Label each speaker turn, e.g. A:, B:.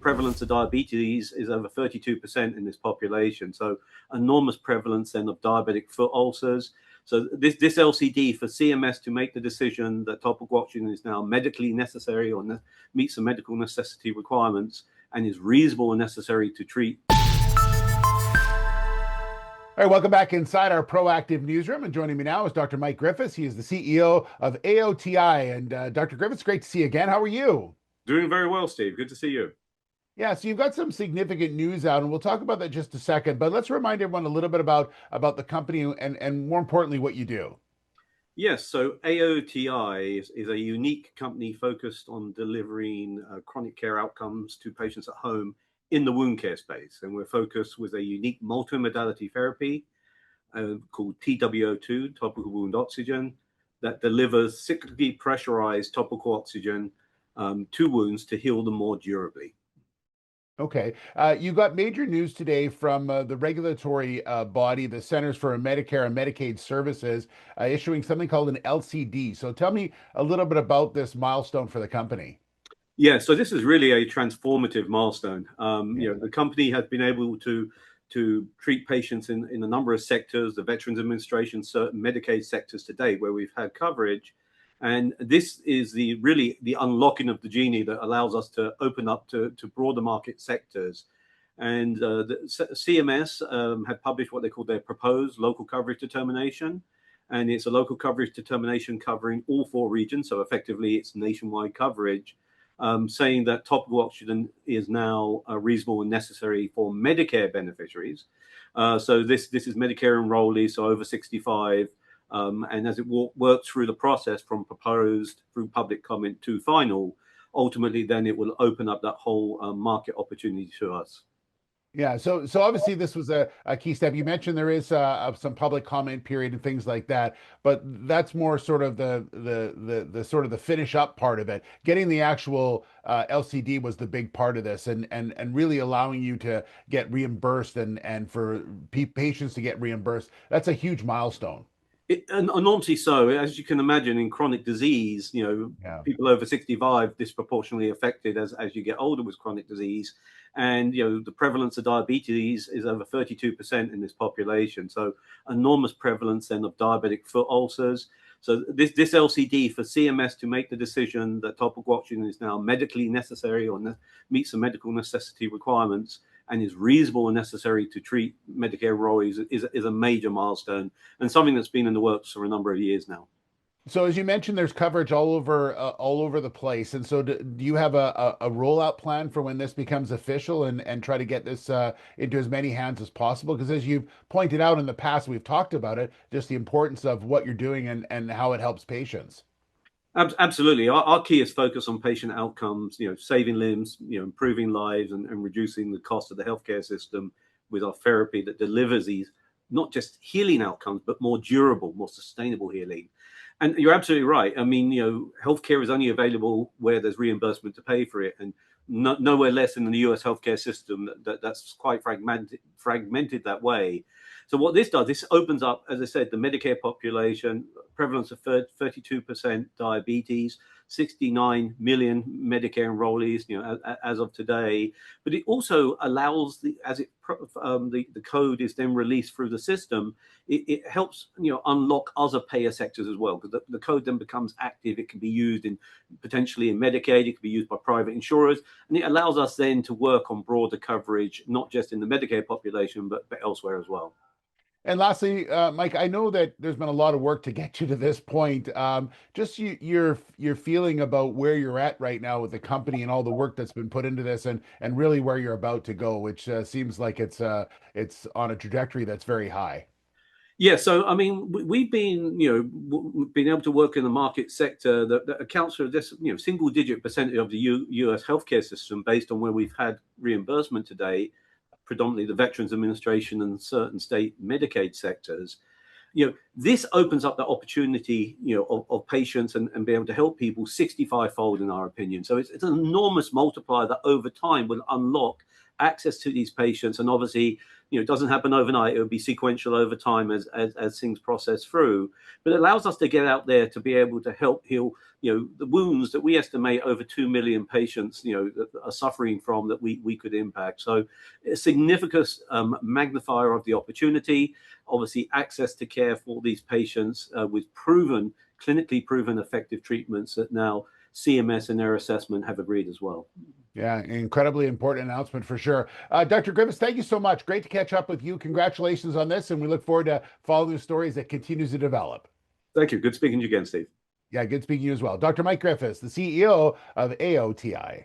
A: prevalence of diabetes is over 32% in this population. So enormous prevalence then of diabetic foot ulcers. So this LCD for CMS to make the decision that topical oxygen is now medically necessary or meets the medical necessity requirements and is reasonable and necessary to treat.
B: All right, welcome back inside our proactive newsroom. And joining me now is Dr. Mike Griffiths. He is the CEO of AOTI. And Dr. Griffiths, great to see you again. How are you?
A: Doing very well, Steve. Good to see you.
B: Yeah, so you've got some significant news out, and we'll talk about that in just a second. But let's remind everyone a little bit about the company and more importantly, what you do.
A: Yes, so AOTI is a unique company focused on delivering chronic care outcomes to patients at home in the wound care space. And we're focused with a unique multimodality therapy called TWO2, topical wound oxygen, that delivers cyclically pressurized topical oxygen to wounds to heal them more durably.
B: Okay. You got major news today from the regulatory body, the Centers for Medicare and Medicaid Services, issuing something called an LCD. So tell me a little bit about this milestone for the company.
A: Yeah, so this is really a transformative milestone. The company has been able to treat patients in a number of sectors, the Veterans Administration, certain Medicaid sectors today where we've had coverage. And this is really the unlocking of the genie that allows us to open up to broader market sectors. And the CMS had published what they call their proposed local coverage determination. And it's a local coverage determination covering all 4 regions. So effectively, it's nationwide coverage. Saying that topical oxygen is now reasonable and necessary for Medicare beneficiaries. So this is Medicare enrollees, so over 65. And as it works through the process from proposed through public comment to final, ultimately then it will open up that whole market opportunity to us.
B: Yeah, so obviously this was a key step. You mentioned there is some public comment period and things like that, but that's more sort of the sort of the finish up part of it. Getting the actual LCD was the big part of this, and really allowing you to get reimbursed and for patients to get reimbursed. That's a huge milestone.
A: Enormously so. As you can imagine, in chronic disease, people over 65 disproportionately affected as you get older with chronic disease. And, the prevalence of diabetes is over 32% in this population. So enormous prevalence then of diabetic foot ulcers. So this LCD for CMS to make the decision that topical oxygen is now medically necessary or meets the medical necessity requirements and is reasonable and necessary to treat Medicare enrollees is a major milestone and something that's been in the works for a number of years now.
B: So as you mentioned, there's coverage all over the place. And so do you have a rollout plan for when this becomes official and try to get this into as many hands as possible? Because as you've pointed out in the past, we've talked about it, just the importance of what you're doing and how it helps patients.
A: Absolutely. Our key is focus on patient outcomes, saving limbs, improving lives and reducing the cost of the healthcare system with our therapy that delivers these not just healing outcomes, but more durable, more sustainable healing. And you're absolutely right. I mean, healthcare is only available where there's reimbursement to pay for it. And nowhere less than in the US healthcare system that's quite fragmented that way. So what this does, this opens up, as I said, the Medicare population, prevalence of 32% diabetes, 69 million Medicare enrollees, as of today. But it also allows the code is then released through the system. It helps unlock other payer sectors as well, because the code then becomes active. It can be used potentially in Medicaid. It can be used by private insurers, and it allows us then to work on broader coverage, not just in the Medicare population, but elsewhere as well.
B: And lastly, Mike, I know that there's been a lot of work to get you to this point. Just your feeling about where you're at right now with the company and all the work that's been put into this, and really where you're about to go, which seems like it's on a trajectory that's very high.
A: Yeah, so I mean, we've been able to work in the market sector that accounts for this single-digit percentage of the U.S. healthcare system based on where we've had reimbursement today, predominantly the Veterans Administration and certain state Medicaid sectors. This opens up the opportunity, of patients and be able to help people 65-fold in our opinion. So it's an enormous multiplier that over time will unlock access to these patients. And obviously, it doesn't happen overnight. It would be sequential over time as things process through. But it allows us to get out there to be able to help heal, the wounds that we estimate over 2 million patients, that are suffering from, that we could impact. So a significant magnifier of the opportunity, obviously access to care for these patients with clinically proven effective treatments that now CMS in their assessment have agreed as well.
B: Yeah, incredibly important announcement for sure. Dr. Griffiths, thank you so much. Great to catch up with you. Congratulations on this, and we look forward to following the stories that continues to develop.
A: Thank you. Good speaking to you again, Steve.
B: Yeah, good speaking to you as well. Dr. Mike Griffiths, the CEO of AOTI.